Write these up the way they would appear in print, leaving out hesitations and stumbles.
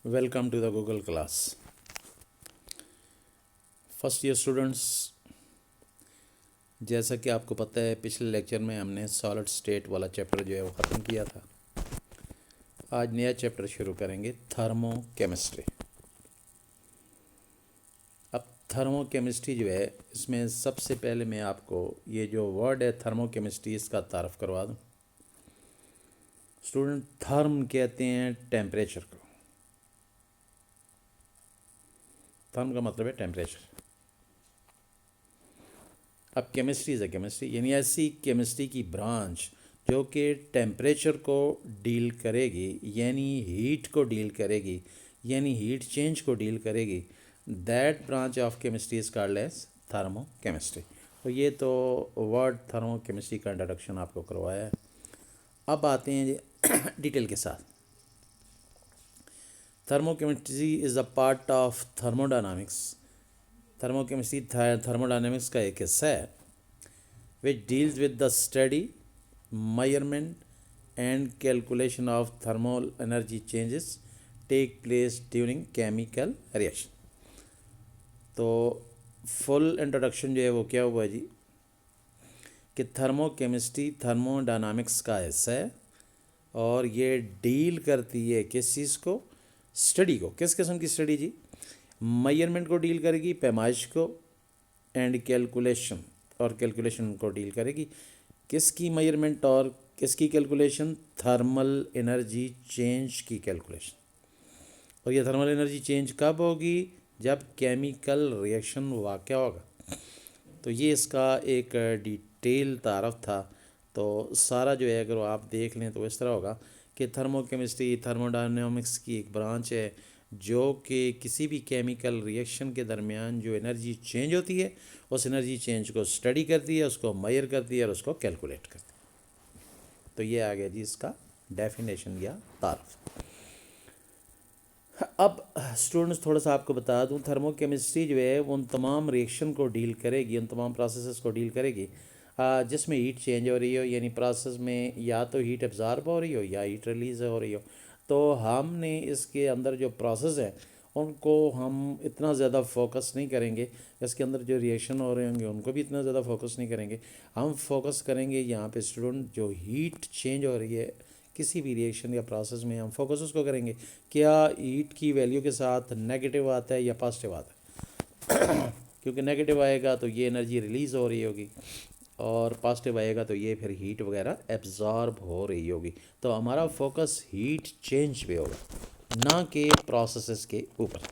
Welcome to the Google class. First year students, जैसा कि आपको पता है पिछले लेक्चर में हमने सॉलिड स्टेट वाला चैप्टर जो है वो ख़त्म किया था। आज नया चैप्टर शुरू करेंगे, थर्मो केमिस्ट्री। अब थर्मो केमिस्ट्री जो है, इसमें सबसे पहले मैं आपको ये जो वर्ड है थर्मो केमिस्ट्री, इसका तारफ़ करवा दूँ। स्टूडेंट, थर्म कहते हैं टेम्परेचर को। थर्म का मतलब है टेम्परेचर। अब केमिस्ट्री इज़ अ केमिस्ट्री, यानी ऐसी केमिस्ट्री की ब्रांच जो कि टेम्परेचर को डील करेगी, यानी हीट को डील करेगी, यानी हीट चेंज को डील करेगी। That branch of chemistry is called as thermochemistry. तो ये तो वर्ड थर्मो केमिस्ट्री का इंट्रोडक्शन आपको करवाया है। अब आते हैं डिटेल के साथ। Thermochemistry is a part of thermodynamics. Thermochemistry thermodynamics का एक हिस्सा है which deals with the study, measurement and calculation of thermal energy changes take place during chemical reaction। तो फुल इंट्रोडक्शन जो है वो क्या हुआ जी कि थर्मो केमिस्ट्री थर्मोडायनामिक्स का हिस्सा है और ये डील करती है किस चीज़ को, स्टडी को। किस किस्म की स्टडी जी? मेजरमेंट को डील करेगी, पैमाइश को, एंड कैलकुलेशन, और कैलकुलेशन को डील करेगी। किसकी मेजरमेंट और किसकी कैलकुलेशन? थर्मल एनर्जी चेंज की कैलकुलेशन। और ये थर्मल एनर्जी चेंज कब होगी? जब केमिकल रिएक्शन वाक़या होगा। तो ये इसका एक डिटेल तारफ़ था। तो सारा जो है अगर आप देख लें तो इस तरह होगा कि थर्मो केमिस्ट्री थर्मोडायनामिक्स की एक ब्रांच है जो कि किसी भी केमिकल रिएक्शन के दरमियान जो एनर्जी चेंज होती है उस एनर्जी चेंज को स्टडी करती है, उसको मेजर करती है और उसको कैलकुलेट करती है। तो ये आ गया जी इसका डेफिनेशन या तारफ़। अब स्टूडेंट्स, थोड़ा सा आपको बता दूं, थर्मो केमिस्ट्री जो है वो उन तमाम रिएक्शन को डील करेगी, उन तमाम प्रोसेसेस को डील करेगी जिसमें हीट चेंज हो रही हो, यानी प्रोसेस में या तो हीट एब्जॉर्ब हो रही हो या हीट रिलीज़ हो रही हो। तो हमने इसके अंदर जो प्रोसेस है उनको हम इतना ज़्यादा फोकस नहीं करेंगे। इसके अंदर जो रिएक्शन हो रहे होंगे उनको भी इतना ज़्यादा फोकस नहीं करेंगे। हम फोकस करेंगे यहाँ पे स्टूडेंट जो हीट चेंज हो रही है किसी भी रिएक्शन या प्रोसेस में, हम फोकस उसको करेंगे क्या हीट की वैल्यू के साथ नेगेटिव आता है या पॉजिटिव आता है। क्योंकि नेगेटिव आएगा तो ये एनर्जी रिलीज़ हो रही होगी और पॉजिटिव आएगा तो ये फिर हीट वगैरह एब्जॉर्ब हो रही होगी। तो हमारा फोकस हीट चेंज पे होगा, ना कि प्रोसेसेस के ऊपर।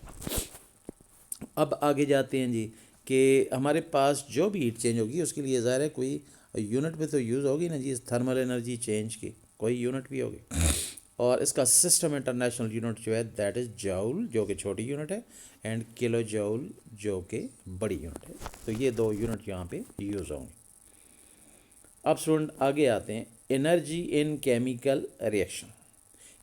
अब आगे जाते हैं जी कि हमारे पास जो भी हीट चेंज होगी उसके लिए ज़ाहिर है कोई यूनिट भी तो यूज़ होगी ना जी, इस थर्मल एनर्जी चेंज की कोई यूनिट भी होगी। और इसका सिस्टम इंटरनेशनल यूनिट जो है दैट इज़ जूल, जो कि छोटी यूनिट है, एंड किलो जूल जो कि बड़ी यूनिट है। तो ये दो यूनिट यहाँ पे यूज़ होंगे। अब स्टूडेंट आगे आते हैं, energy in chemical reaction.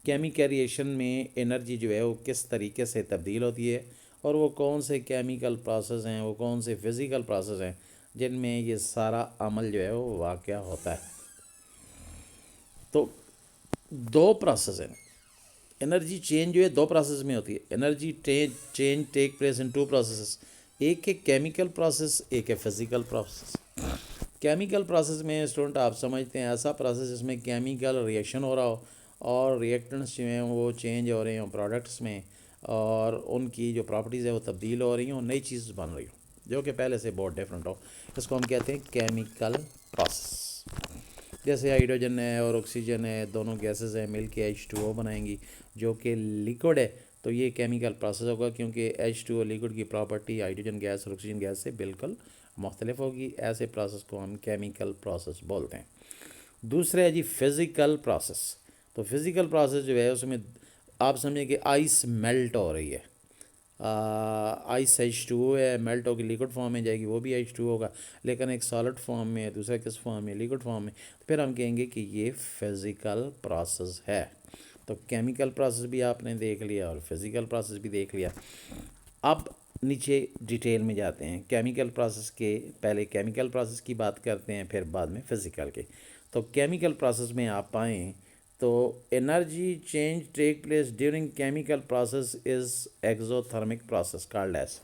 Chemical reaction में एनर्जी जो है वो किस तरीके से तब्दील होती है और वो कौन से केमिकल प्रोसेस हैं, वो कौन से फिज़िकल प्रोसेस हैं जिनमें ये सारा अमल जो है वो वाक़या होता है। तो दो प्रोसेस हैं। एनर्जी चेंज जो है दो प्रोसेस में होती है। Energy change take place in two process. एक है केमिकल प्रोसेस, एक है फिज़िकल प्रोसेस। केमिकल प्रोसेस में स्टूडेंट आप समझते हैं ऐसा प्रोसेस जिसमें केमिकल रिएक्शन हो रहा हो और रिएक्टेंट्स जो हैं वो चेंज हो रहे हों प्रोडक्ट्स में, और उनकी जो प्रॉपर्टीज़ है वो तब्दील हो रही हों, नई चीज़ बन रही हो जो कि पहले से बहुत डिफरेंट हो। इसको हम कहते हैं केमिकल प्रोसेस। जैसे हाइड्रोजन है और ऑक्सीजन है, दोनों गैसेस हैं, मिल के H2O बनाएंगी जो कि लिक्विड है। तो ये केमिकल प्रोसेस होगा क्योंकि H2O लिक्विड की प्रॉपर्टी हाइड्रोजन गैस और ऑक्सीजन गैस से बिल्कुल मुख्तलिफ होगी। ऐसे प्रोसेस को हम केमिकल प्रोसेस बोलते हैं। दूसरा है जी फिज़िकल प्रोसेस। तो फिज़िकल प्रोसेस जो है उसमें आप समझें कि आइस मेल्ट हो रही है। आइस H2O है, मेल्ट होकर लिक्विड फॉर्म में जाएगी, वो भी H2O होगा, लेकिन एक सॉलिड फॉर्म में है, दूसरा किस फॉर्म में? लिक्विड फॉर्म में। तो फिर हम कहेंगे कि ये फिज़िकल प्रोसेस है। तो केमिकल प्रोसेस भी आपने देख लिया और फिज़िकल प्रोसेस भी देख लिया। अब नीचे डिटेल में जाते हैं। केमिकल प्रोसेस के पहले केमिकल प्रोसेस की बात करते हैं, फिर बाद में फ़िज़िकल के। तो केमिकल प्रोसेस में आप पाएँ तो energy change take place during chemical process is exothermic process called as.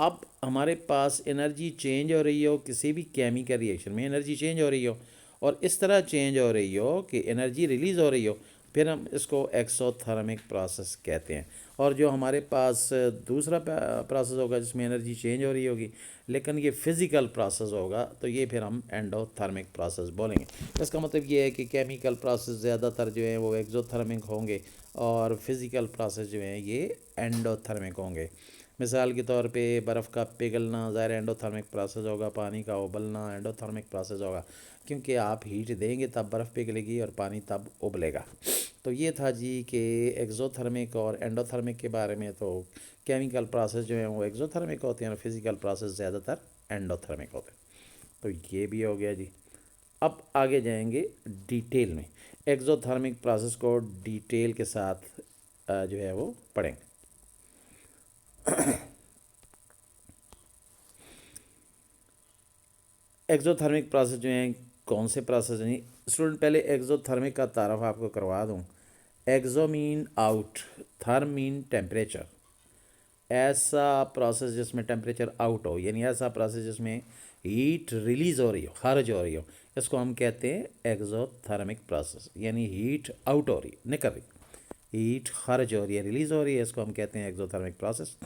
अब हमारे पास एनर्जी चेंज हो रही हो, किसी भी केमिकल रिएक्शन में एनर्जी चेंज हो रही हो और इस तरह चेंज हो रही हो कि एनर्जी रिलीज़ हो रही हो, फिर हम इसको एक्सोथर्मिक प्रोसेस कहते हैं। और जो हमारे पास दूसरा प्रोसेस होगा जिसमें एनर्जी चेंज हो रही होगी लेकिन ये फिज़िकल प्रोसेस होगा, तो ये फिर हम एंडोथर्मिक प्रोसेस बोलेंगे। इसका मतलब ये है कि केमिकल प्रोसेस ज़्यादातर जो है वो एक्सोथर्मिक होंगे और फिज़िकल प्रोसेस जो हैं ये एंडोथर्मिक होंगे। मिसाल के तौर पे बर्फ़ का पिघलना ज़ाहिर एंडोथर्मिक प्रोसेस होगा, पानी का उबलना एंडोथर्मिक प्रोसेस होगा, क्योंकि आप हीट देंगे तब बर्फ़ पिघलेगी और पानी तब उबलेगा। तो ये था जी कि एक्सोथर्मिक और एंडोथर्मिक के बारे में। तो केमिकल प्रोसेस जो हैं वो एक्सोथर्मिक होते हैं और फिज़िकल प्रोसेस ज़्यादातर एंडोथर्मिक होते हैं। तो ये भी हो गया जी। अब आगे जाएंगे डिटेल में, एक्सोथर्मिक प्रोसेस को डिटेल के साथ जो है वो पढ़ेंगे। एक्सोथर्मिक प्रोसेस जो हैं कौन से प्रोसेस हैं स्टूडेंट, पहले एक्सोथर्मिक का तारफ़ आपको करवा दूँ। Exo mean out, therm mean temperature. ऐसा प्रोसेस जिसमें टेम्परेचर आउट हो, यानी ऐसा प्रोसेस जिसमें हीट रिलीज़ हो रही हो, खारिज हो रही हो, इसको हम कहते हैं एक्सोथर्मिक प्रोसेस। यानी हीट आउट हो रही है, निकल रही, हीट खारिज हो रही है, रिलीज़ हो रही है, इसको हम कहते हैं एक्सोथर्मिक प्रोसेस।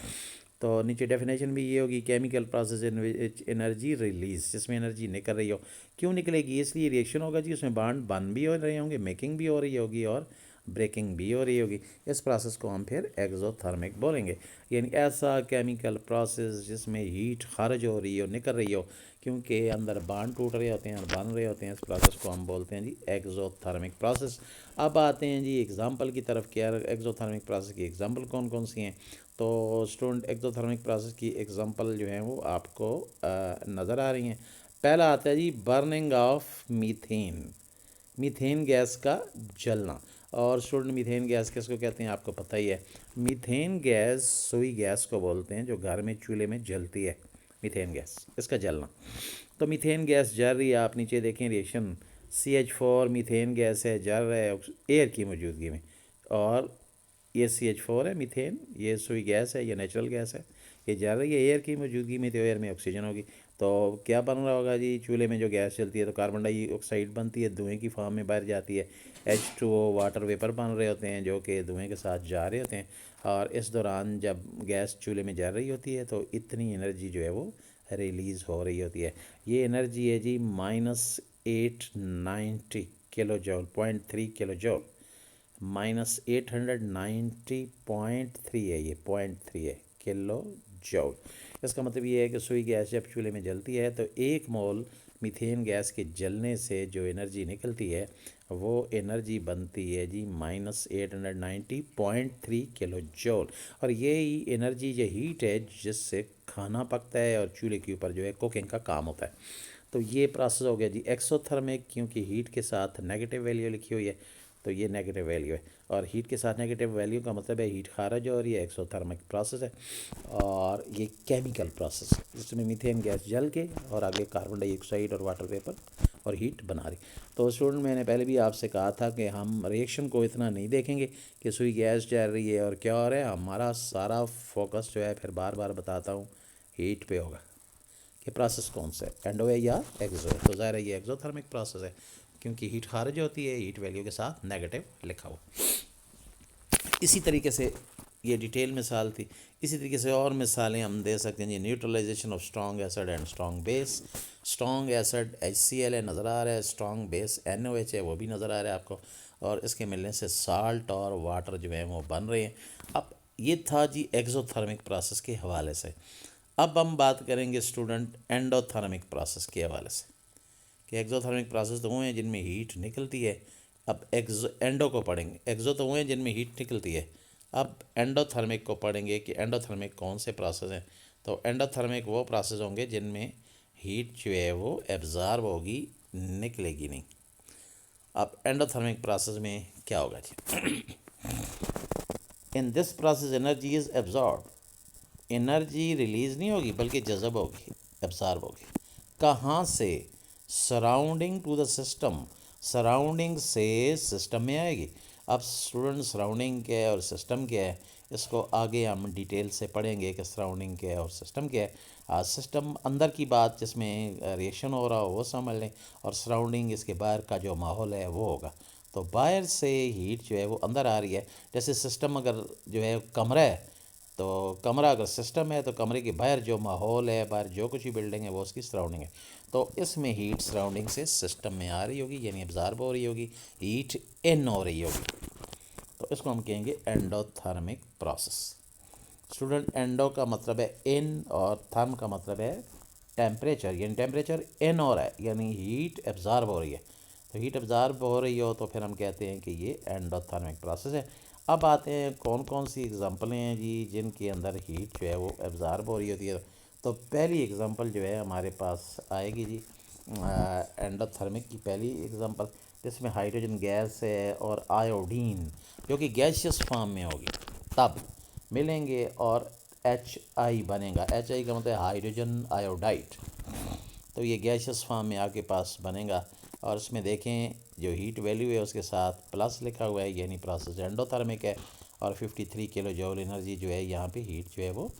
तो नीचे डेफिनेशन भी ये होगी, chemical process in which energy release, जिसमें एनर्जी निकल रही हो। क्यों निकलेगी? इसलिए रिएक्शन होगा जी, उसमें बॉन्ड बन भी हो रहे होंगे, मेकिंग भी हो रही होगी और ब्रेकिंग भी हो रही होगी। इस प्रोसेस को हम फिर एक्सोथर्मिक बोलेंगे। यानी ऐसा केमिकल प्रोसेस जिसमें हीट खारिज हो रही हो, निकल रही हो, क्योंकि अंदर बॉन्ड टूट रहे होते हैं और बन रहे होते हैं, इस प्रोसेस को हम बोलते हैं जी एक्सोथर्मिक प्रोसेस। अब आते हैं जी एग्जांपल की तरफ। क्या एक्सोथर्मिक प्रोसेस की एग्जांपल कौन कौन सी हैं? तो स्टूडेंट एक्सोथर्मिक प्रोसेस की एग्जांपल जो हैं वो आपको नज़र आ रही हैं। पहला आता है जी burning of methane, methane gas का जलना। और स्टूडेंट मीथेन गैस किसको कहते हैं आपको पता ही है। मीथेन गैस सुई गैस को बोलते हैं जो घर में चूल्हे में जलती है, मीथेन गैस, इसका जलना। तो मीथेन गैस जल रही है, आप नीचे देखें रिएक्शन, CH4 मीथेन गैस है, जल रहा है एयर की मौजूदगी में। और ये CH4 है मीथेन, ये सुई गैस है, ये नेचुरल गैस है, ये जल रही है एयर की मौजूदगी में, तो एयर में ऑक्सीजन होगी। तो क्या बन रहा होगा जी, चूल्हे में जो गैस चलती है तो कार्बन डाइऑक्साइड बनती है, धुएं की फॉर्म में बाहर जाती है, H2O वाटर वेपर बन रहे होते हैं जो कि धुएं के साथ जा रहे होते हैं। और इस दौरान जब गैस चूल्हे में जल रही होती है तो इतनी एनर्जी जो है वो रिलीज़ हो रही होती है। ये एनर्जी है जी -890 किलो जॉल, 0.3 किलो जॉल, -890.3 है, ये 0.3 है किलो जॉल। इसका मतलब ये है कि सुई गैस जब चूल्हे में जलती है तो 1 मोल मीथेन गैस के जलने से जो एनर्जी निकलती है वो एनर्जी बनती है जी -890.3 किलो जॉल। और यही एनर्जी, ये हीट है जिससे खाना पकता है और चूल्हे के ऊपर जो है कुकिंग का काम होता है। तो ये प्रोसेस हो गया जी एक्सोथर्मिक, क्योंकि हीट के साथ नेगेटिव वैल्यू लिखी हुई है तो ये नेगेटिव वैल्यू है। और हीट के साथ नेगेटिव वैल्यू का मतलब है हीट खारिज हो रही है, एक्सोथर्मिक प्रोसेस है। और ये केमिकल प्रोसेस जिसमें मीथेन गैस जल के और आगे कार्बन डाइऑक्साइड और वाटर वेपर और हीट बना रही। तो स्टूडेंट मैंने पहले भी आपसे कहा था कि हम रिएक्शन को इतना नहीं देखेंगे कि सुई गैस जल रही है और क्या हो रहा है, हमारा सारा फोकस जो है, फिर बार बार बताता हूँ, हीट पे होगा कि प्रोसेस कौन सा है, एंडो है या एक्सो है। तो ज़ाहिर है ये एक्सोथर्मिक प्रोसेस है क्योंकि हीट खारिज होती है, हीट वैल्यू के साथ नेगेटिव लिखा हुआ। इसी तरीके से ये डिटेल मिसाल थी। इसी तरीके से और मिसालें हम दे सकते हैं जी, neutralisation of strong acid and strong base. Strong acid HCl है, नज़र आ रहा है, स्ट्रॉन्ग बेस NOH है, वो भी नज़र आ रहा है आपको। और इसके मिलने से साल्ट और वाटर जो है वो बन रहे हैं। अब ये था जी एक्सोथर्मिक प्रोसेस के हवाले से। अब हम बात करेंगे स्टूडेंट एंडोथर्मिक प्रोसेस के हवाले से कि एक्सोथर्मिक प्रोसेस तो वो हैं जिनमें हीट निकलती है। अब एंडो को पढ़ेंगे, एक्सो तो वो हैं जिनमें हीट निकलती है। अब एंडोथर्मिक को पढ़ेंगे कि एंडोथर्मिक कौन से प्रोसेस हैं। तो एंडोथर्मिक वो प्रोसेस होंगे जिनमें हीट जो है वो एब्ज़ॉर्ब होगी, निकलेगी नहीं। अब एंडोथर्मिक प्रोसेस में क्या होगा जी, in this process energy is absorb, energy release नहीं होगी बल्कि जज़ब होगी, एब्जॉर्ब होगी। कहाँ से? Surrounding to the system, surrounding से सिस्टम में आएगी। अब स्टूडेंट सराउंडिंग क्या है और सिस्टम क्या है, इसको आगे हम डिटेल से पढ़ेंगे कि सराउंडिंग क्या है और सिस्टम क्या है। सिस्टम अंदर की बात जिसमें रिएक्शन हो रहा हो वो समझ लें, और सराउंडिंग इसके बाहर का जो माहौल है वो होगा। तो बाहर से हीट जो है वो अंदर आ रही है। जैसे सिस्टम अगर जो है कमरा है, तो कमरा अगर सिस्टम है तो कमरे के बाहर जो माहौल है, बाहर जो कुछ भी बिल्डिंग है वो उसकी सराउंडिंग है। तो इसमें हीट सराउंडिंग से सिस्टम में आ रही होगी, यानी एब्ज़ॉर्ब हो रही होगी, हीट इन हो रही होगी। तो इसको हम कहेंगे एंडोथर्मिक प्रोसेस। स्टूडेंट, एंडो का मतलब है इन और थर्म का मतलब है टेम्परेचर, यानी टेम्परेचर इन हो रहा है, यानी हीट एब्ज़ॉर्ब हो रही है। तो हीट एब्ज़ॉर्ब हो रही हो तो फिर हम कहते हैं कि ये एंडोथर्मिक प्रोसेस है। अब आते हैं कौन कौन सी एग्जांपलें हैं जी जिनके अंदर हीट जो है वो एब्ज़ॉर्ब हो रही होती है। तो पहली एग्जांपल जो है हमारे पास आएगी जी एंडोथर्मिक की पहली एग्जांपल, जिसमें हाइड्रोजन गैस है और आयोडीन जो कि गैसियस फॉर्म में होगी तब मिलेंगे और HI बनेगा। HI का मतलब हाइड्रोजन आयोडाइड। तो ये गैसियस फॉर्म में आपके पास बनेगा, और इसमें देखें जो हीट वैल्यू है उसके साथ प्लस लिखा हुआ है, यानी प्रोसेस एंडोथर्मिक है। और 53 किलो जूल एनर्जी जो है यहाँ पे हीट जो है वो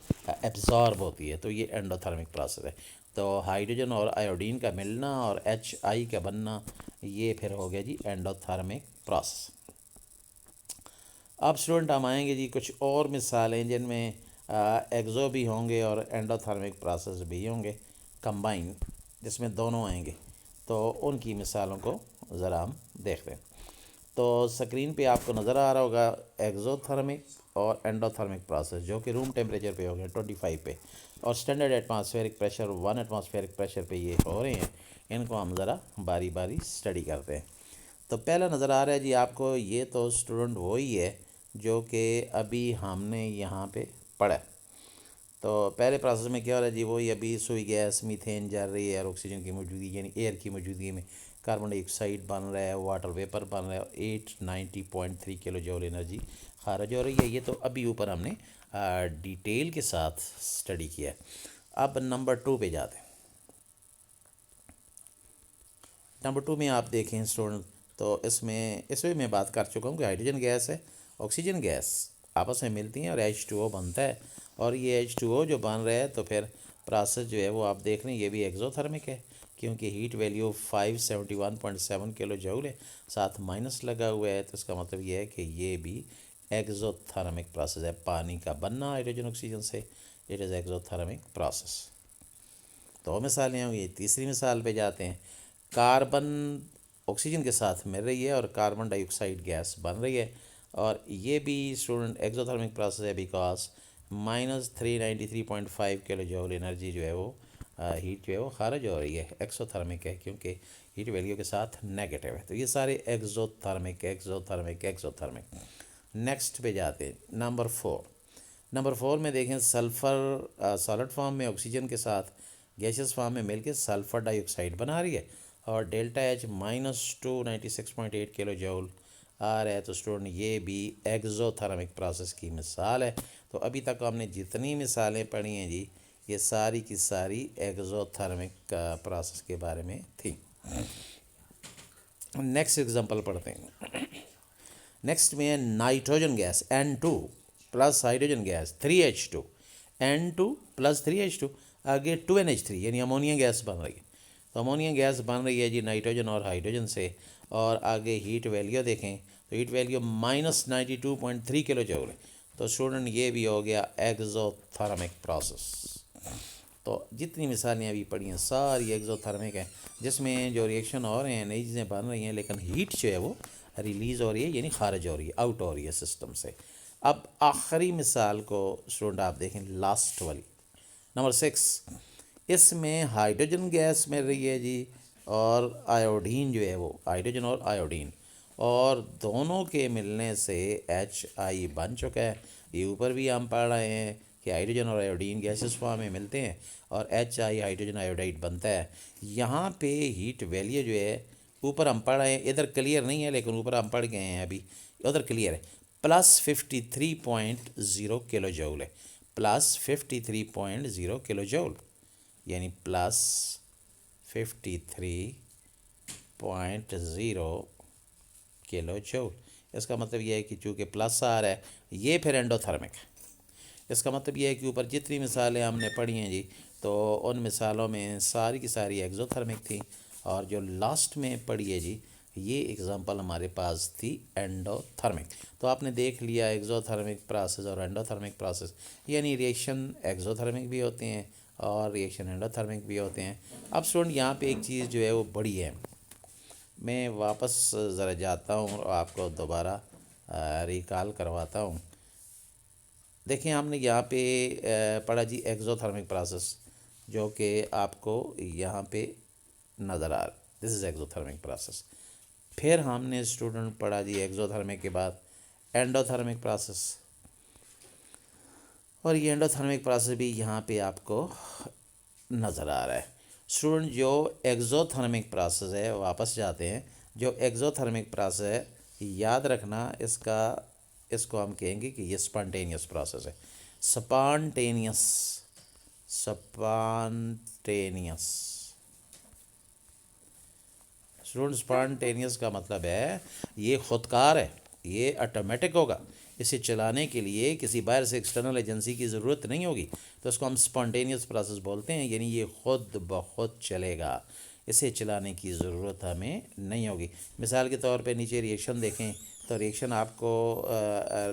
एब्जॉर्ब होती है। तो ये एंडोथर्मिक प्रोसेस है। तो हाइड्रोजन और आयोडीन का मिलना और HI का बनना, ये फिर हो गया जी एंडोथर्मिक प्रोसेस। अब स्टूडेंट हम आएंगे जी कुछ और मिसालें जिनमें एक्सो भी होंगे और एंडोथर्मिक प्रोसेस भी होंगे कंबाइन, जिसमें दोनों आएंगे। तो उनकी मिसालों को ज़रा हम देखते हैं। तो स्क्रीन पे आपको नज़र आ रहा होगा एक्सोथर्मिक और एंडोथर्मिक प्रोसेस, जो कि रूम टेम्परेचर पे हो गए 25 पे, और standard atmospheric pressure 1 atmospheric pressure पे ये हो रहे हैं। इनको हम ज़रा बारी बारी स्टडी करते हैं। तो पहला नज़र आ रहा है जी आपको, ये तो स्टूडेंट वही है जो कि अभी हमने यहाँ पे पढ़ा है। तो पहले प्रोसेस में क्या हो रहा है जी, वही अभी सुई गैस मीथेन जल रही है और ऑक्सीजन की मौजूदगी यानी एयर की मौजूदगी में कार्बन डाइऑक्साइड बन रहा है, वाटर वेपर बन रहा है, 890.3 किलो जूल एनर्जी खारिज हो रही है। ये तो अभी ऊपर हमने डिटेल के साथ स्टडी किया है। अब नंबर 2 पे जाते हैं। नंबर 2 में आप देखें स्टूडेंट, तो इसमें मैं बात कर चुका हूँ कि हाइड्रोजन गैस है, ऑक्सीजन गैस आपस में मिलती हैं और H2O बनता है। और ये H2O जो बन रहा है तो फिर प्रोसेस जो है वो आप देख लें, ये भी एक्सोथर्मिक है, क्योंकि हीट वैल्यू 571.7 किलो जूल है, साथ माइनस लगा हुआ है। तो इसका मतलब ये है कि ये भी एक्सोथर्मिक प्रोसेस है। पानी का बनना हाइड्रोजन ऑक्सीजन से, इट इज़ एक्सोथर्मिक प्रोसेस। दो मिसालें होंगी। तीसरी मिसाल पे जाते हैं। कार्बन ऑक्सीजन के साथ मिल रही है और कार्बन डाइऑक्साइड गैस बन रही है, और ये भी स्टूडेंट एक्सोथर्मिक प्रोसेस है, बिकॉज -393.5 किलो जूल एनर्जी जो है वो हीट जो है वो खारिज हो रही है। एक्सोथर्मिक है क्योंकि हीट वैल्यू के साथ नेगेटिव है। तो ये सारे एक्सोथर्मिक एक्सोथर्मिक एक्सोथर्मिक। नेक्स्ट पे जाते हैं नंबर 4। नंबर 4 में देखें सल्फ़र सॉलिड फॉर्म में ऑक्सीजन के साथ गैसियस फॉर्म में मिलकर सल्फ़र डाइऑक्साइड बना रही है, और डेल्टा H -296.8 किलो जूल आ रहा है। तो स्टूडेंट ये भी एक्सोथर्मिक प्रोसेस की मिसाल है। तो अभी तक हमने जितनी मिसालें पढ़ी हैं जी, ये सारी की सारी एक्सोथर्मिक प्रोसेस के बारे में थी। नेक्स्ट एग्जांपल पढ़ते हैं। नेक्स्ट में है nitrogen gas N2 plus hydrogen gas 3H2, N2 plus 3H2, आगे 2NH3 यानी अमोनिया गैस बन रही है। तो अमोनिया गैस बन रही है जी नाइट्रोजन और हाइड्रोजन से, और आगे हीट वैल्यू देखें तो हीट वैल्यू -92.3 किलो जूल है। तो स्टूडेंट ये भी हो गया एक्सोथर्मिक प्रोसेस। तो जितनी मिसालें अभी पढ़ी हैं सारी एक्सोथर्मिक हैं, जिसमें जो रिएक्शन हो रहे हैं नई चीज़ें बन रही हैं, लेकिन हीट जो है वो रिलीज़ हो रही है, यानी खारिज हो रही है, आउट हो रही है सिस्टम से। अब आखिरी मिसाल को स्टूडेंट आप देखें, लास्ट वाली नंबर 6। इसमें हाइड्रोजन गैस मिल रही है जी, और आयोडीन जो है वो हाइड्रोजन और आयोडीन, और दोनों के मिलने से HI बन चुका है। ये ऊपर भी हम पढ़ रहे हैं कि हाइड्रोजन और आयोडीन गैसेस फॉर्म में मिलते हैं और HI हाइड्रोजन आयोडाइड बनता है। यहाँ पे हीट वैल्यू जो है ऊपर हम पढ़ रहे हैं, इधर क्लियर नहीं है लेकिन ऊपर हम पढ़ गए हैं अभी, उधर क्लियर है। +53.0 किलो जूल है, +53.0 किलो जूल, यानी +53 0.0 किलो जूल। इसका मतलब ये है कि चूँकि प्लस आ रहा है, ये फिर एंडोथर्मिक है। इसका मतलब ये है कि ऊपर जितनी मिसालें हमने पढ़ी हैं जी, तो उन मिसालों में सारी की सारी एक्ज़ोथर्मिक थी, और जो लास्ट में पढ़ी है जी, ये एग्ज़ाम्पल हमारे पास थी एंडोथर्मिक। तो आपने देख लिया एक्ज़ोथर्मिक प्रोसेस और एंडोथर्मिक प्रोसेस, यानी रिएक्शन एक्ज़ोथर्मिक भी होते हैं और रिएक्शन एंडोथर्मिक भी होते हैं। अब स्टूडेंट यहाँ पे एक चीज़ जो है वो बड़ी है, मैं वापस ज़रा जाता हूँ और आपको दोबारा रिकॉल करवाता हूँ। देखिए हमने यहाँ पे पढ़ा जी एक्ज़ोथर्मिक प्रोसेस, जो कि आपको यहाँ पे नज़र आ रहा है, दिस इज़ एक्ज़ोथर्मिक प्रोसेस। फिर हमने स्टूडेंट पढ़ा जी एक्ज़ोथर्मिक के बाद एंडोथर्मिक प्रोसेस, और ये एंडोथर्मिक प्रोसेस भी यहाँ पे आपको नज़र आ रहा है। स्टूडेंट जो एक्ज़ोथर्मिक प्रोसेस है, वापस जाते हैं, जो एक्ज़ोथर्मिक प्रोसेस है, याद रखना इसको हम कहेंगे कि ये स्पॉन्टेनियस प्रोसेस है। स्पॉन्टेनियस स्पॉन्टेनियस स्टूडेंट स्पॉन्टेनियस का मतलब है ये खुदकार है, ये ऑटोमेटिक होगा। इसे चलाने के लिए किसी बाहर से एक्सटर्नल एजेंसी की ज़रूरत नहीं होगी, तो इसको हम स्पॉन्टेनियस प्रोसेस बोलते हैं, यानी ये खुद ब खुद चलेगा, इसे चलाने की ज़रूरत हमें नहीं होगी। मिसाल के तौर पे नीचे रिएक्शन देखें, तो रिएक्शन आपको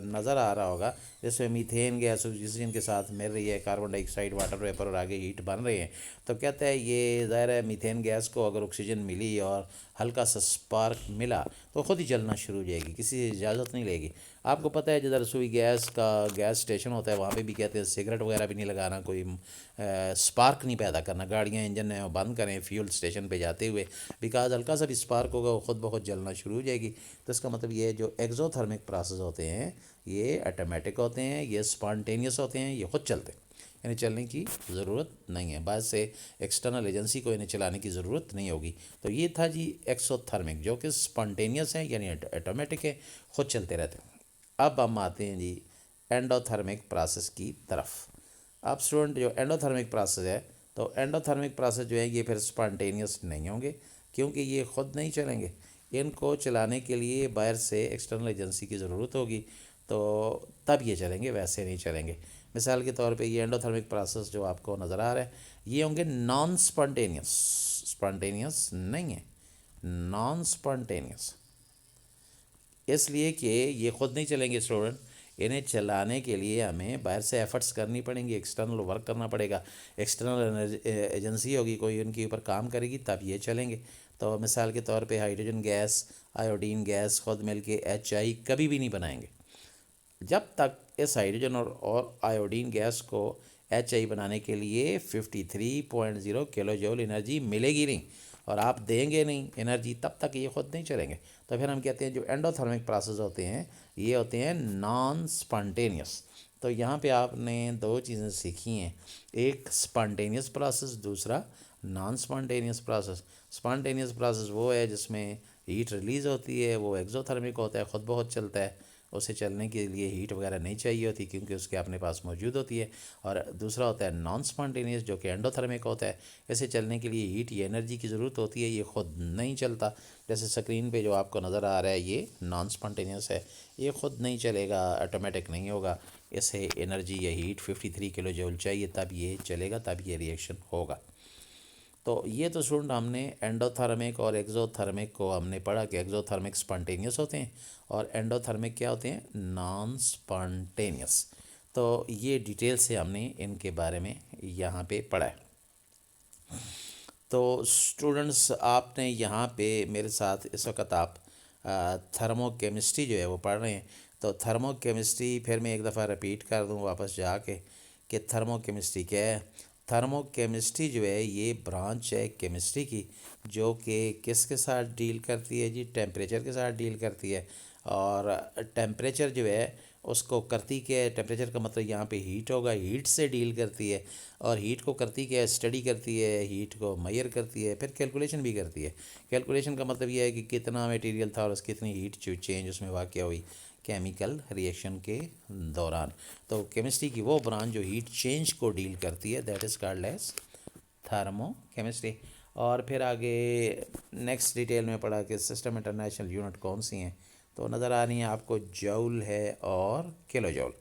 नज़र आ रहा होगा, जिसमें मीथेन गैस ऑक्सीजन के साथ मिल रही है, कार्बन डाइऑक्साइड, वाटर वेपर और आगे हीट बन रहे हैं। तो कहता है ये ज़ाहिर है मीथेन गैस को अगर ऑक्सीजन मिली और हल्का सा स्पार्क मिला तो ख़ुद ही जलना शुरू हो जाएगी, किसी से इजाज़त नहीं लेगी। आपको पता है जिधर रसोई गैस का गैस स्टेशन होता है, वहाँ पे भी कहते हैं सिगरेट वगैरह भी नहीं लगाना, कोई स्पार्क नहीं पैदा करना, गाड़ियाँ इंजन बंद करें फ्यूल स्टेशन पे जाते हुए, बिकॉज हल्का सा भी स्पार्क होगा वो खुद ब खुद जलना शुरू हो जाएगी। तो इसका मतलब ये जो एक्ज़ोथर्मिक प्रोसेस होते हैं ये ऑटोमेटिक होते हैं, ये स्पॉन्टेनियस होते हैं, ये खुद चलते हैं, यानी चलने की ज़रूरत नहीं है, बाद से एक्सटर्नल एजेंसी को इन्हें चलाने की ज़रूरत नहीं होगी। तो ये था जी एक्सोथर्मिक, जो कि स्पॉन्टेनियस है यानी ऑटोमेटिक है, खुद चलते रहते हैं। अब हम आते हैं जी एंडोथर्मिक प्रोसेस की तरफ। अब स्टूडेंट जो एंडोथर्मिक प्रोसेस है, तो एंडोथर्मिक प्रोसेस जो है ये फिर स्पॉन्टेनियस नहीं होंगे, क्योंकि ये खुद नहीं चलेंगे, इनको चलाने के लिए बाहर से एक्सटर्नल एजेंसी की ज़रूरत होगी, तो तब ये चलेंगे, वैसे नहीं चलेंगे। मिसाल के तौर पे ये एंडोथर्मिक प्रोसेस जो आपको नज़र आ रहा है, ये होंगे नॉन स्पॉन्टेनियस, स्पॉन्टेनियस नहीं है, नॉन स्पॉन्टेनियस, इसलिए कि ये ख़ुद नहीं चलेंगे स्टूडेंट, इन्हें चलाने के लिए हमें बाहर से एफ़र्ट्स करनी पड़ेंगी, एक्सटर्नल वर्क करना पड़ेगा, एक्सटर्नल एजेंसी होगी कोई उनके ऊपर काम करेगी, तब ये चलेंगे। तो मिसाल के तौर पे हाइड्रोजन गैस, आयोडीन गैस खुद मिल के HI कभी भी नहीं बनाएंगे। जब तक इस हाइड्रोजन और आयोडीन गैस को HI बनाने के लिए 53.0 किलो जूल एनर्जी मिलेगी नहीं, और आप देंगे नहीं एनर्जी, तब तक ये खुद नहीं चलेंगे। तो फिर हम कहते हैं जो एंडोथर्मिक प्रोसेस होते हैं ये होते हैं नॉन स्पॉन्टेनियस। तो यहाँ पे आपने दो चीज़ें सीखी हैं, एक स्पॉन्टेनियस प्रोसेस, दूसरा non spontaneous process. Spontaneous process वो है जिसमें हीट रिलीज़ होती है, वो एक्सोथर्मिक होता है, ख़ुद ब खुद चलता है, उसे चलने के लिए हीट वगैरह नहीं चाहिए होती क्योंकि उसके अपने पास मौजूद होती है। और दूसरा होता है नॉन स्पॉन्टेनियस, जो कि एंडोथर्मिक होता है, इसे चलने के लिए हीट या एनर्जी की ज़रूरत होती है, ये ख़ुद नहीं चलता। जैसे स्क्रीन पे जो आपको नज़र आ रहा है ये नॉन स्पॉन्टेनियस है, ये ख़ुद नहीं चलेगा, ऑटोमेटिक नहीं होगा, इसे एनर्जी या हीट 53 किलो जूल चाहिए, तब ये चलेगा, तब ये रिएक्शन होगा। तो ये तो स्टूडेंट हमने एंडोथर्मिक और एक्सोथर्मिक को हमने पढ़ा कि एक्सोथर्मिक स्पॉन्टेनियस होते हैं और एंडोथर्मिक क्या होते हैं, नॉन स्पॉन्टेनियस। तो ये डिटेल से हमने इनके बारे में यहाँ पे पढ़ा है। तो स्टूडेंट्स आपने यहाँ पे मेरे साथ इस वक्त आप थर्मोकेमिस्ट्री जो है वो पढ़ रहे हैं। तो थर्मोकेमिस्ट्री फिर मैं एक दफ़ा रिपीट कर दूँ वापस जाके कि थर्मोकेमिस्ट्री क्या है। थर्मोकेमिस्ट्री जो है ये ब्रांच है केमिस्ट्री की, जो कि किसके साथ डील करती है जी, टेम्परेचर के साथ डील करती है। और टेम्परेचर जो है उसको करती क्या है, टेम्परेचर का मतलब यहाँ पे हीट होगा, हीट से डील करती है। और हीट को करती क्या है, स्टडी करती है, हीट को मेजर करती है, फिर कैलकुलेशन भी करती है। कैलकुलेशन का मतलब यह है कि कितना मटेरियल था और उसकी कितनी हीट चेंज उसमें वाक़या हुई केमिकल रिएक्शन के दौरान। तो केमिस्ट्री की वो ब्रांच जो हीट चेंज को डील करती है, that is called as thermochemistry. और फिर आगे नेक्स्ट डिटेल में पढ़ा कि सिस्टम इंटरनेशनल यूनिट कौन सी हैं, तो नज़र आ रही हैं आपको जूल है और किलो जूल।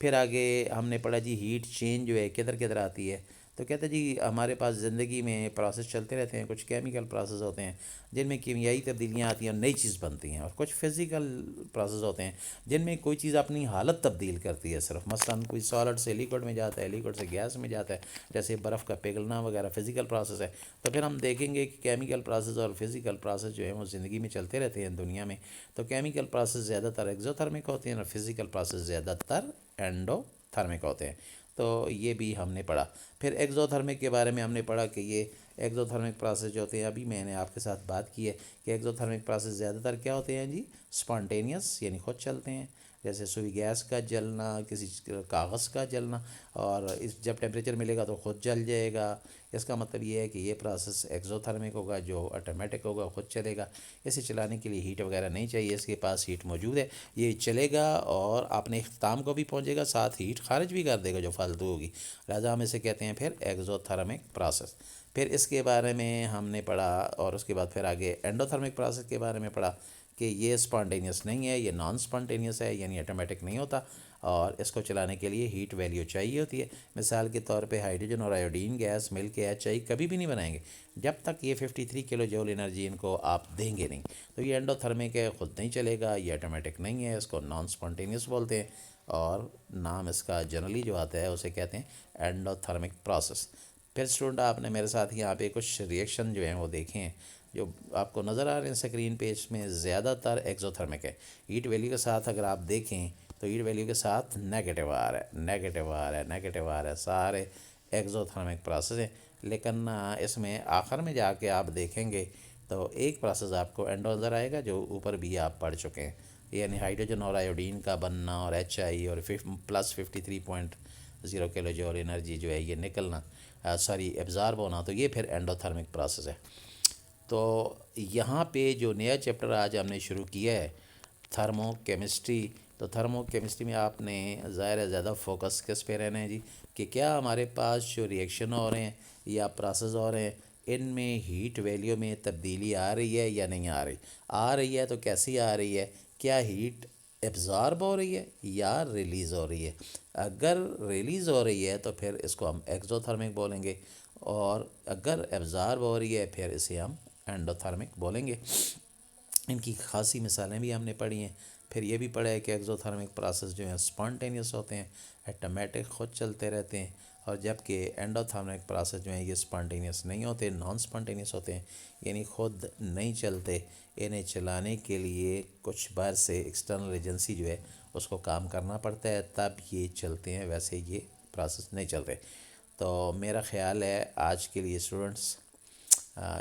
फिर आगे हमने पढ़ा जी हीट चेंज जो है किधर किधर आती है, तो कहते हैं जी हमारे पास ज़िंदगी में प्रोसेस चलते रहते हैं, कुछ केमिकल प्रोसेस होते हैं जिनमें कीमियाई तब्दीलियाँ आती हैं और नई चीज़ बनती हैं, और कुछ फिज़िकल प्रोसेस होते हैं जिनमें कोई चीज़ अपनी हालत तब्दील करती है सिर्फ, मसलन कोई सॉलिड से लिक्विड में जाता है, लिक्विड से गैस में जाता है, जैसे बर्फ़ का पिघलना वगैरह फिज़िकल प्रोसेस है। तो फिर हम देखेंगे कि केमिकल प्रोसेस और फिज़िकल प्रोसेस जो है वो ज़िंदगी में चलते रहते हैं दुनिया में। तो केमिकल प्रोसेस ज़्यादातर एक्जोथर्मिक होते हैं और फिज़िकल प्रोसेस ज़्यादातर एंडोथर्मिक होते हैं। तो ये भी हमने पढ़ा। फिर एक्जोथर्मिक के बारे में हमने पढ़ा कि ये एक्जोथर्मिक प्रोसेस जो होते हैं, अभी मैंने आपके साथ बात की है कि एक्जोथर्मिक प्रोसेस ज़्यादातर क्या होते हैं जी, स्पॉन्टेनियस यानी खुद चलते हैं, जैसे सुई गैस का जलना, किसी कागज़ का जलना, और इस जब टेम्परेचर मिलेगा तो खुद जल जाएगा। इसका मतलब ये है कि ये प्रोसेस एक्जोथर्मिक होगा, जो ऑटोमेटिक होगा, खुद चलेगा। इसे चलाने के लिए हीट वगैरह नहीं चाहिए, इसके पास हीट मौजूद है, ये चलेगा और अपने इख्तिताम को भी पहुंचेगा, साथ हीट खारिज भी कर देगा जो फालतू होगी। लिहाजा हम इसे कहते हैं फिर एक्जोथर्मिक प्रोसेस। फिर इसके बारे में हमने पढ़ा, और उसके बाद फिर आगे एंडोथर्मिक प्रोसेस के बारे में पढ़ा कि ये स्पॉन्टेनियस नहीं है, ये नॉन स्पॉन्टेनियस है, यानी ऑटोमेटिक नहीं होता, और इसको चलाने के लिए हीट वैल्यू चाहिए होती है। मिसाल के तौर पे हाइड्रोजन और आयोडीन गैस मिल के HI कभी भी नहीं बनाएंगे जब तक ये 53 किलो जूल एनर्जी इनको आप देंगे नहीं। तो ये एंडोथर्मिक है, ख़ुद नहीं चलेगा, ये ऑटोमेटिक नहीं है, इसको नॉन स्पॉन्टेनियस बोलते हैं, और नाम इसका जनरली जो आता है उसे कहते हैं एंडोथर्मिक प्रोसेस। फिर स्टूडेंट आपने मेरे साथ यहाँ पे कुछ रिएक्शन जो हैं वो देखे हैं, जो आपको नज़र आ रहे हैं स्क्रीन पे, इसमें ज़्यादातर एक्जोथर्मिक है। हीट वैल्यू के साथ अगर आप देखें तो हीट वैल्यू के साथ नेगेटिव आ रहा है, नेगेटिव आ रहा है, नेगेटिव आ रहा है, सारे एक्जोथर्मिक प्रोसेस हैं। लेकिन इसमें आखिर में जाके आप देखेंगे तो एक प्रोसेस आपको एंडो नज़र आएगा जो ऊपर भी आप पढ़ चुके हैं, यानी हाइड्रोजन और आयोडीन का बनना और HI और +53.0 किलो जूल एनर्जी जो है ये निकलना, सॉरी एब्ज़ॉर्ब होना, तो ये फिर एंडोथर्मिक प्रोसेस है। तो यहाँ पे जो नया चैप्टर आज हमने शुरू किया है थर्मो केमिस्ट्री, तो थर्मो केमिस्ट्री में आपने ज़ाहिर है ज़्यादा फोकस किस पे रहना है जी, कि क्या हमारे पास जो रिएक्शन हो रहे हैं या प्रोसेस हो रहे हैं इनमें हीट वैल्यू में तब्दीली आ रही है या नहीं आ रही, आ रही है तो कैसी आ रही है, क्या हीट एब्ज़ॉर्ब हो रही है या रिलीज़ हो रही है। अगर रिलीज़ हो रही है तो फिर इसको हम एक्सोथर्मिक बोलेंगे, और अगर एब्ज़ॉर्ब हो रही है फिर इसे हम एंडोथर्मिक बोलेंगे। इनकी खासी मिसालें भी हमने पढ़ी हैं। फिर ये भी पढ़ा है कि एक्सोथर्मिक प्रोसेस जो हैं स्पॉन्टेनियस होते हैं, ऑटोमेटिक खुद चलते रहते हैं, और जबकि एंडोथर्मिक प्रोसेस जो हैं ये स्पॉन्टेनियस नहीं होते, नॉन स्पॉन्टेनियस होते हैं, यानी खुद नहीं चलते। इन्हें चलाने के लिए कुछ बाहर से एक्सटर्नल एजेंसी जो है उसको काम करना पड़ता है, तब ये चलते हैं, वैसे ये प्रोसेस नहीं चलते। तो मेरा ख़्याल है आज के लिए स्टूडेंट्स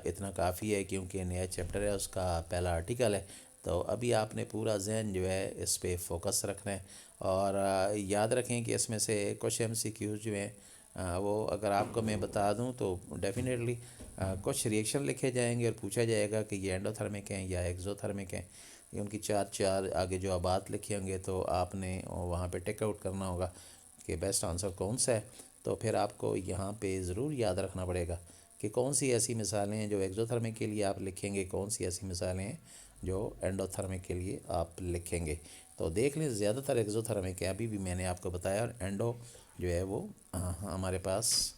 इतना काफ़ी है, क्योंकि नया चैप्टर है, उसका पहला आर्टिकल है। तो अभी आपने पूरा जहन जो है इस पे फोकस रखना है, और याद रखें कि इसमें से कुछ MCQs जो हैं वो अगर आपको मैं बता दूं तो डेफिनेटली कुछ रिएक्शन लिखे जाएंगे और पूछा जाएगा कि ये एंडोथर्मिक हैं या एक्सोथर्मिक हैं। ये उनकी चार चार आगे जो बात लिखे होंगे, तो आपने वहाँ पे टेक आउट करना होगा कि बेस्ट आंसर कौन सा है। तो फिर आपको यहाँ पे ज़रूर याद रखना पड़ेगा कि कौन सी ऐसी मिसालें हैं जो एक्सोथर्मिक के लिए आप लिखेंगे, कौन सी ऐसी मिसालें हैं जो एंडोथर्मिक के लिए आप लिखेंगे। तो देख लें ज़्यादातर एक्सोथर्मिक है, अभी भी मैंने आपको बताया, और एंडो जो है वो हमारे पास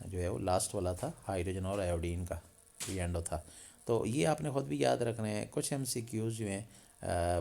जो है वो लास्ट वाला था, हाइड्रोजन और आयोडीन का, ये एंडो था। तो ये आपने ख़ुद भी याद रखना है। कुछ MCQs जो हैं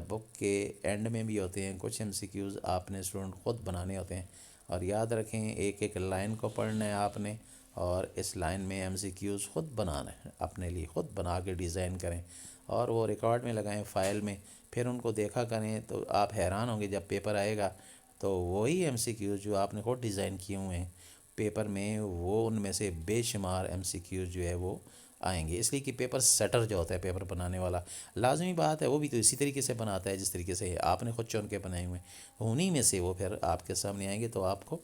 बुक के एंड में भी होते हैं, कुछ MCQs आपने स्टूडेंट ख़ुद बनाने होते हैं, और याद रखें एक एक लाइन को पढ़ना है आपने, और इस लाइन में MCQs ख़ुद बनाना है, अपने लिए ख़ुद बना के डिज़ाइन करें और वो रिकॉर्ड में लगाएं, फ़ाइल में, फिर उनको देखा करें। तो आप हैरान होंगे जब पेपर आएगा तो वही MCQs जो आपने खुद डिज़ाइन किए हुए हैं पेपर में, वो उनमें से बेशुमार MCQs जो है वो आएंगे। इसलिए कि पेपर सेटर जो होता है, पेपर बनाने वाला, लाजमी बात है वो भी तो इसी तरीके से बनाता है जिस तरीके से आपने खुद चुन के बनाए हुए हैं, उन्हीं में से वो फिर आपके सामने आएंगे। तो आपको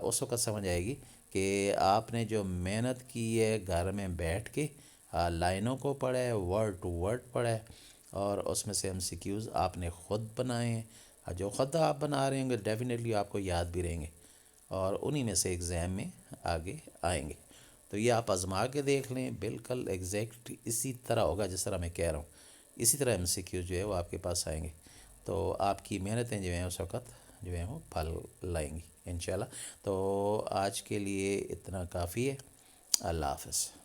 उस वक्त समझ आएगी कि आपने जो मेहनत की है घर में बैठ के, लाइनों को पढ़ा है, वर्ड टू वर्ड पढ़ा है, और उसमें से MCQs आपने ख़ुद बनाए हैं। जो ख़ुद आप बना रहे होंगे डेफिनेटली आपको याद भी रहेंगे, और उन्हीं में से एग्ज़ाम में आगे आएंगे। तो तो ये आप आज़मा के देख लें, बिल्कुल एग्जैक्ट इसी तरह होगा जिस तरह मैं कह रहा हूँ, इसी तरह MCQ जो है वो आपके पास आएंगे। तो आपकी मेहनतें जो हैं उस वक़्त जो हैं वो फल लाएंगी इंशाल्लाह। तो आज के लिए इतना काफ़ी है। अल्लाह हाफ़िज़।